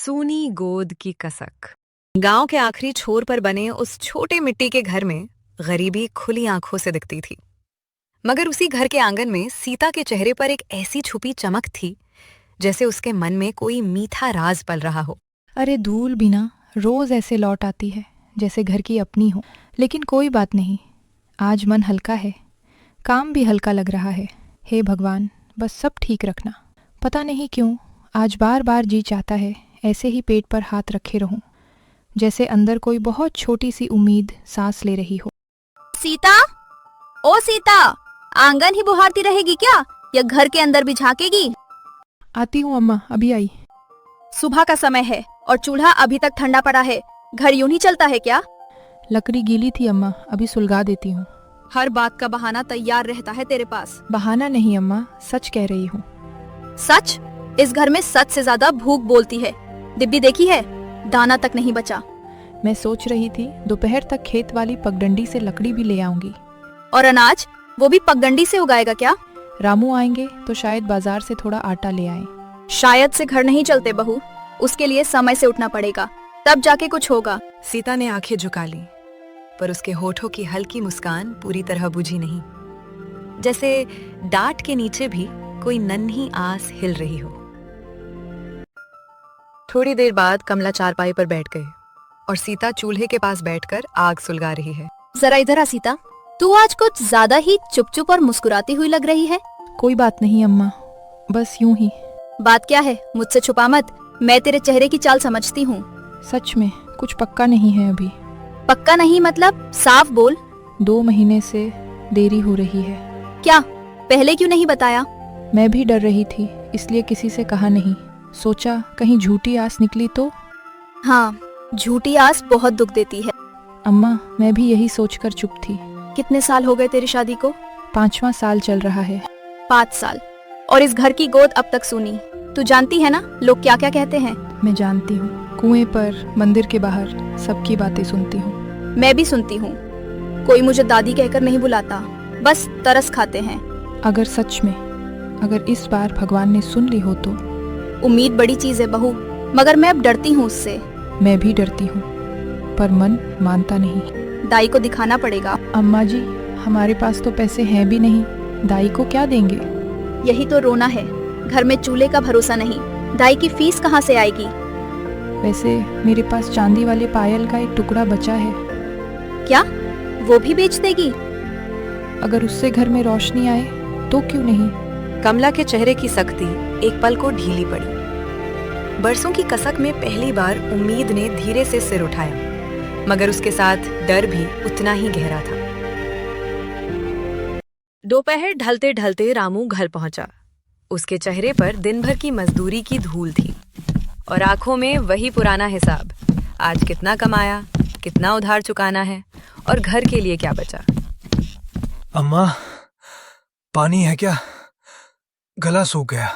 सूनी गोद की कसक। गांव के आखिरी छोर पर बने उस छोटे मिट्टी के घर में गरीबी खुली आंखों से दिखती थी। मगर उसी घर के आंगन में सीता के चेहरे पर एक ऐसी छुपी चमक थी जैसे उसके मन में कोई मीठा राज पल रहा हो। अरे धूल भी ना रोज ऐसे लौट आती है जैसे घर की अपनी हो। लेकिन कोई बात नहीं, आज मन हल्का है, काम भी हल्का लग रहा है। हे भगवान, बस सब ठीक रखना। पता नहीं क्यों आज बार बार जी चाहता है ऐसे ही पेट पर हाथ रखे रहूं, जैसे अंदर कोई बहुत छोटी सी उम्मीद सांस ले रही हो। सीता, ओ सीता, आंगन ही बुहारती रहेगी क्या या घर के अंदर भी झांकेगी? आती हूँ अम्मा, अभी आई। सुबह का समय है और चूल्हा अभी तक ठंडा पड़ा है। घर यूं ही चलता है क्या? लकड़ी गीली थी अम्मा, अभी सुलगा देती हूँ। हर बात का बहाना तैयार रहता है तेरे पास। बहाना नहीं अम्मा, सच कह रही हूँ। सच? इस घर में सच से ज्यादा भूख बोलती है। डिब्बी देखी है? दाना तक नहीं बचा। मैं सोच रही थी दोपहर तक खेत वाली पगडंडी से लकड़ी भी ले आऊंगी। और अनाज वो भी पगडंडी से उगाएगा क्या? रामू आएंगे तो शायद बाजार से थोड़ा आटा ले आए। शायद से घर नहीं चलते बहू, उसके लिए समय से उठना पड़ेगा, तब जाके कुछ होगा। सीता ने आंखें झुका ली, पर उसके होठों की हल्की मुस्कान पूरी तरह बुझी नहीं, जैसे डांट के नीचे भी कोई नन्ही आस हिल रही हो। थोड़ी देर बाद कमला चारपाई पर बैठ गई और सीता चूल्हे के पास बैठकर आग सुलगा रही है। जरा इधर आ सीता, तू आज कुछ ज्यादा ही चुप चुप और मुस्कुराती हुई लग रही है। कोई बात नहीं अम्मा, बस यूं ही। बात क्या है, मुझसे छुपा मत, मैं तेरे चेहरे की चाल समझती हूँ। सच में कुछ पक्का नहीं है अभी। पक्का नहीं मतलब साफ बोल। 2 महीने से देरी हो रही है। क्या? पहले क्यों नहीं बताया? मैं भी डर रही थी, इसलिए किसी से कहा नहीं। सोचा कहीं झूठी आस निकली तो। हाँ, झूठी आस बहुत दुख देती है। अम्मा, मैं भी यही सोचकर चुप थी। कितने साल हो गए तेरी शादी को? 5वां साल चल रहा है। 5 साल, और इस घर की गोद अब तक सूनी। तू जानती है ना लोग क्या क्या कहते हैं? मैं जानती हूँ, कुएं पर, मंदिर के बाहर सबकी बातें सुनती हूँ। मैं भी सुनती हूँ। कोई मुझे दादी कहकर नहीं बुलाता, बस तरस खाते हैं। अगर सच में, अगर इस बार भगवान ने सुन ली हो तो। उम्मीद बड़ी चीज है बहू, मगर मैं अब डरती हूँ उससे। मैं भी डरती हूँ, पर मन मानता नहीं। दाई को दिखाना पड़ेगा। अम्मा जी, हमारे पास तो पैसे हैं भी नहीं, दाई को क्या देंगे? यही तो रोना है, घर में चूल्हे का भरोसा नहीं, दाई की फीस कहाँ से आएगी? वैसे मेरे पास चांदी वाले पायल का एक टुकड़ा बचा है। क्या वो भी बेच देगी? अगर उससे घर में रोशनी आए तो क्यों नहीं। कमला के चेहरे की सख्ती एक पल को ढीली पड़ी। बरसों की कसक में पहली बार उम्मीद ने धीरे से सिर उठाया, मगर उसके साथ डर भी उतना ही गहरा था। दोपहर ढलते ढलते रामू घर पहुंचा। उसके चेहरे पर दिन भर की मजदूरी की धूल थी और आंखों में वही पुराना हिसाब। आज कितना कमाया, कितना उधार चुकाना है और घर के लिए क्या बचा। अम्मा, पानी है क्या? गला सूख गया।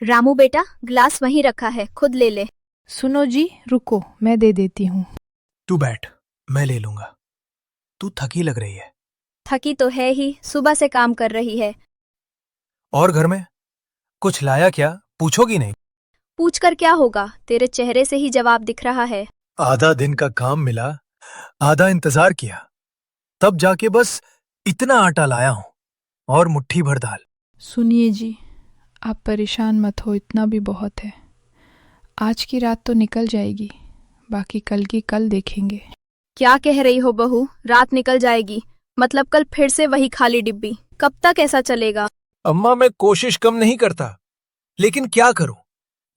रामू बेटा, ग्लास वहीं रखा है, खुद ले ले। सुनो जी, रुको, मैं दे देती हूँ। तू बैठ, मैं ले लूंगा। तू थकी लग रही है। थकी तो है ही, सुबह से काम कर रही है। और घर में कुछ लाया क्या? पूछोगी नहीं? पूछकर क्या होगा, तेरे चेहरे से ही जवाब दिख रहा है। आधा दिन का काम मिला, आधा इंतजार किया, तब जाके बस इतना आटा लाया हूं और मुट्ठी भर दाल। सुनिए जी, आप परेशान मत हो, इतना भी बहुत है। आज की रात तो निकल जाएगी, बाकी कल की कल देखेंगे। क्या कह रही हो बहू? रात निकल जाएगी मतलब कल फिर से वही खाली डिब्बी? कब तक ऐसा चलेगा? अम्मा, मैं कोशिश कम नहीं करता, लेकिन क्या करूं?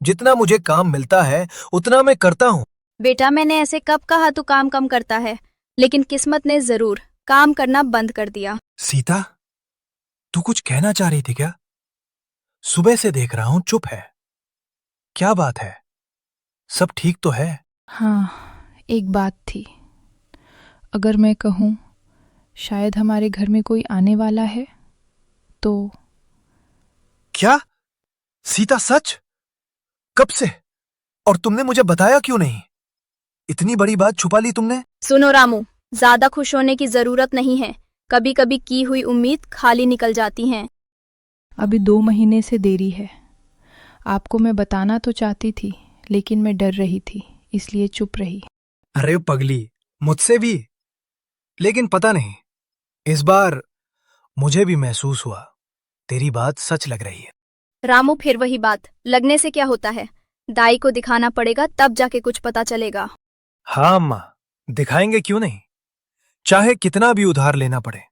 जितना मुझे काम मिलता है उतना मैं करता हूं। बेटा, मैंने ऐसे कब कहा तू काम कम करता है? लेकिन किस्मत ने जरूर काम करना बंद कर दिया। सीता, तू कुछ कहना चाह रही थी क्या? सुबह से देख रहा हूं चुप है। क्या बात है? सब ठीक तो है? हाँ, एक बात थी। अगर मैं कहूँ शायद हमारे घर में कोई आने वाला है तो। क्या? सीता, सच? कब से? और तुमने मुझे बताया क्यों नहीं? इतनी बड़ी बात छुपा ली तुमने? सुनो रामू, ज्यादा खुश होने की जरूरत नहीं है। कभी कभी की हुई उम्मीद खाली निकल जाती है। अभी 2 महीने से देरी है। आपको मैं बताना तो चाहती थी, लेकिन मैं डर रही थी, इसलिए चुप रही। अरे पगली, मुझसे भी। लेकिन पता नहीं, इस बार मुझे भी महसूस हुआ तेरी बात सच लग रही है। रामू फिर वही बात, लगने से क्या होता है? दाई को दिखाना पड़ेगा, तब जाके कुछ पता चलेगा। हाँ अम्मा, दिखाएंगे क्यों नहीं, चाहे कितना भी उधार लेना पड़े,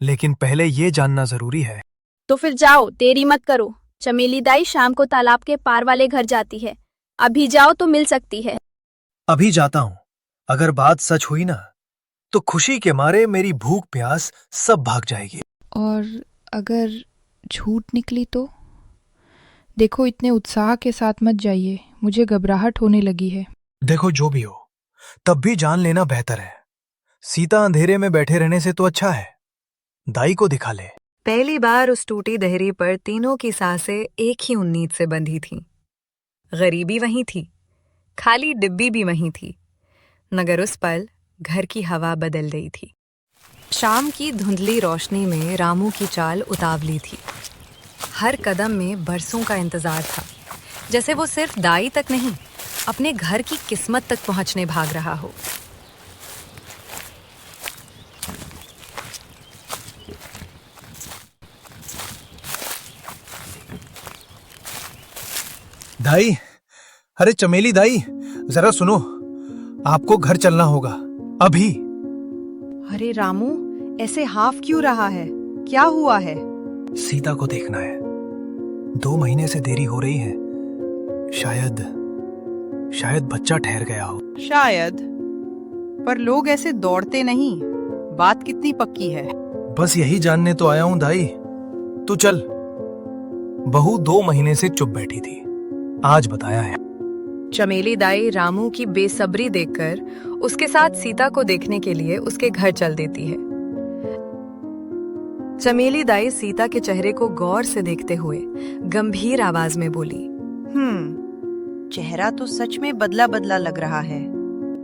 लेकिन पहले ये जानना जरूरी है। तो फिर जाओ, देरी मत करो। चमेली दाई शाम को तालाब के पार वाले घर जाती है, अभी जाओ तो मिल सकती है। अभी जाता हूं। अगर बात सच हुई ना, तो खुशी के मारे मेरी भूख प्यास सब भाग जाएगी। और अगर झूठ निकली तो? देखो, इतने उत्साह के साथ मत जाइए, मुझे घबराहट होने लगी है। देखो, जो भी हो, तब भी जान लेना बेहतर है। सीता अंधेरे में बैठे रहने से तो अच्छा है दाई को दिखा ले। पहली बार उस टूटी देहरी पर तीनों की सांसें एक ही उम्मीद से बंधी थीं। गरीबी वहीं थी, खाली डिब्बी भी वहीं थी, मगर उस पल घर की हवा बदल गई थी। शाम की धुंधली रोशनी में रामू की चाल उतावली थी। हर कदम में बरसों का इंतजार था, जैसे वो सिर्फ दाई तक नहीं, अपने घर की किस्मत तक पहुंचने भाग रहा हो। दाई, अरे चमेली दाई, जरा सुनो, आपको घर चलना होगा अभी। अरे रामू, ऐसे हाफ क्यों रहा है? क्या हुआ है? सीता को देखना है। 2 महीने से देरी हो रही है। शायद बच्चा ठहर गया हो। शायद, पर लोग ऐसे दौड़ते नहीं। बात कितनी पक्की है? बस यही जानने तो आया हूं दाई। तू चल। बहू 2 महीने से चुप बैठी थी, आज बताया है। चमेली दाई रामू की बेसब्री देखकर उसके साथ सीता को देखने के लिए उसके घर चल देती है। चमेली दाई सीता के चेहरे को गौर से देखते हुए गंभीर आवाज में बोली, चेहरा तो सच में बदला बदला लग रहा है।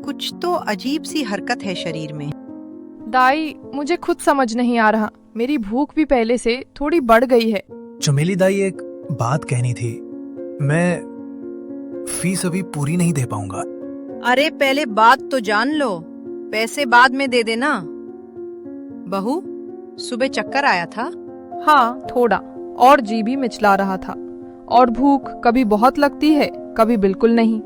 कुछ तो अजीब सी हरकत है शरीर में। दाई, मुझे खुद समझ नहीं आ रहा, मेरी भूख भी पहले से थोड़ी बढ़ गई है। चमेली दाई, एक बात कहनी थी। मैं फीस अभी पूरी नहीं दे पाऊंगा। अरे पहले बात तो जान लो, पैसे बाद में दे देना। बहू, सुबह चक्कर आया था? हाँ, थोड़ा, और जी भी मिचला रहा था। और भूख कभी बहुत लगती है, कभी बिल्कुल नहीं।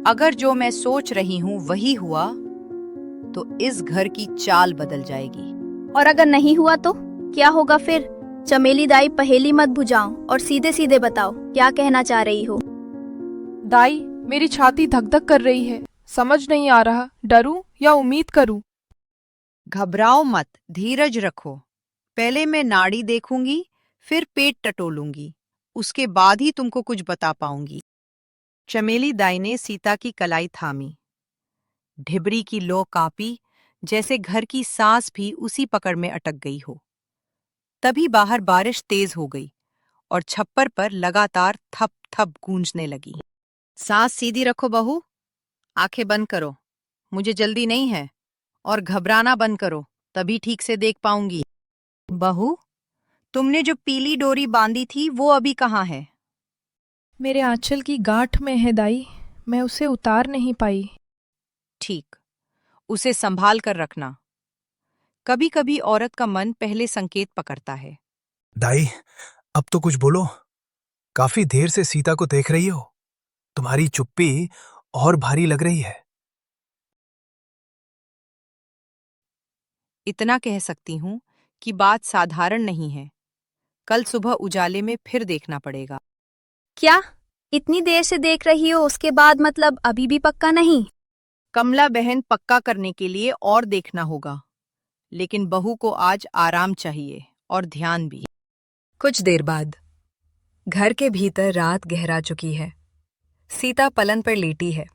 अगर जो मैं सोच रही हूँ वही हुआ, तो इस घर की चाल बदल जाएगी। और अगर नहीं हुआ तो क्या होगा फिर? चमेली दाई, पहेली मत बुझाओ और सीधे सीधे बताओ, क्या कहना चाह रही हो? दाई, मेरी छाती धक धक कर रही है, समझ नहीं आ रहा, डरूं या उम्मीद करूं। घबराओ मत, धीरज रखो। पहले मैं नाड़ी देखूंगी, फिर पेट टटोलूंगी, उसके बाद ही तुमको कुछ बता पाऊंगी। चमेली दाई ने सीता की कलाई थामी। ढिबरी की लो कांपी, जैसे घर की सांस भी उसी पकड़ में अटक गई हो। तभी बाहर बारिश तेज हो गई और छप्पर पर लगातार थप थप गूंजने लगी। सांस सीधी रखो बहू, आंखें बंद करो, मुझे जल्दी नहीं है। और घबराना बंद करो, तभी ठीक से देख पाऊंगी। बहू, तुमने जो पीली डोरी बांधी थी वो अभी कहाँ है? मेरे आंचल की गांठ में है दाई, मैं उसे उतार नहीं पाई। ठीक, उसे संभाल कर रखना। कभी कभी औरत का मन पहले संकेत पकड़ता है। दाई, अब तो कुछ बोलो। काफी देर से सीता को देख रही हो, तुम्हारी चुप्पी और भारी लग रही है। इतना कह सकती हूं कि बात साधारण नहीं है। कल सुबह उजाले में फिर देखना पड़ेगा। क्या इतनी देर से देख रही हो, उसके बाद मतलब अभी भी पक्का नहीं? कमला बहन, पक्का करने के लिए और देखना होगा, लेकिन बहू को आज आराम चाहिए और ध्यान भी। कुछ देर बाद घर के भीतर रात गहरा चुकी है। सीता पलंग पर लेटी है।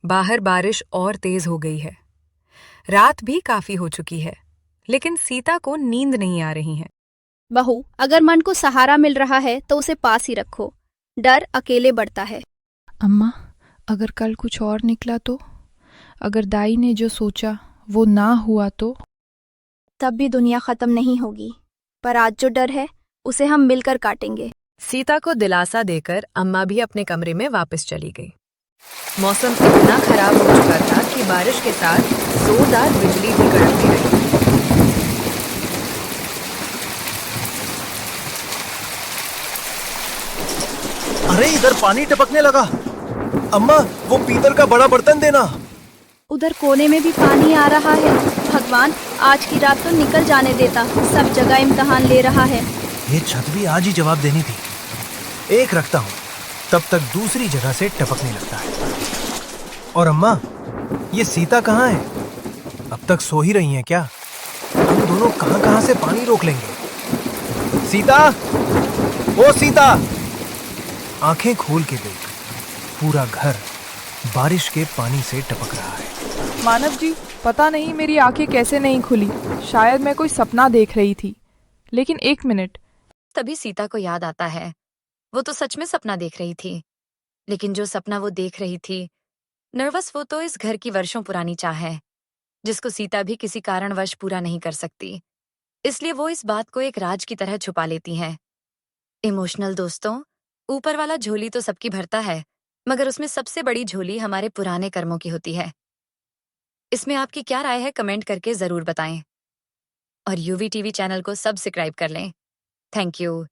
बाहर बारिश और तेज हो गई है। रात भी काफी हो चुकी है, लेकिन सीता को नींद नहीं आ रही है। बहू, अगर मन को सहारा मिल रहा है तो उसे पास ही रखो, डर अकेले बढ़ता है। अम्मा, अगर कल कुछ और निकला तो? अगर दाई ने जो सोचा वो ना हुआ तो? तब भी दुनिया खत्म नहीं होगी, पर आज जो डर है उसे हम मिलकर काटेंगे। सीता को दिलासा देकर अम्मा भी अपने कमरे में वापस चली गई। मौसम इतना खराब हो चुका था कि बारिश के साथ जोरदार बिजली भी कड़कने लगी। अरे इधर पानी टपकने लगा। अम्मा, वो पीतल का बड़ा बर्तन देना। उधर कोने में भी पानी आ रहा है। भगवान, आज की रात तो निकल जाने देता, सब जगह इम्तिहान ले रहा है। ये छत भी आज ही जवाब देनी थी। एक रखता हूँ, तब तक दूसरी जगह से टपकने लगता है। और अम्मा, ये सीता कहाँ है? अब तक सो ही रही हैं क्या? हम दोनों कहाँ से पानी रोक लेंगे। सीता, ओ सीता! आंखें खोल के देख, पूरा घर बारिश के पानी से टपक रहा है। मानव जी, पता नहीं मेरी आंखें कैसे नहीं खुली। शायद मैं कोई सपना देख रही थी। लेकिन एक मिनट, तभी सीता को याद आता है, वो तो सच में सपना देख रही थी। लेकिन जो सपना वो देख रही थी, नर्वस, वो तो इस घर की वर्षों पुरानी चाह है, जिसको सीता भी किसी कारणवश पूरा नहीं कर सकती। इसलिए वो इस बात को एक राज की तरह छुपा लेती हैं। इमोशनल दोस्तों, ऊपर वाला झोली तो सबकी भरता है, मगर उसमें सबसे बड़ी झोली हमारे पुराने कर्मों की होती है। इसमें आपकी क्या राय है, कमेंट करके जरूर बताएं। और यूवी टीवी चैनल को सब्सक्राइब कर लें। Thank you.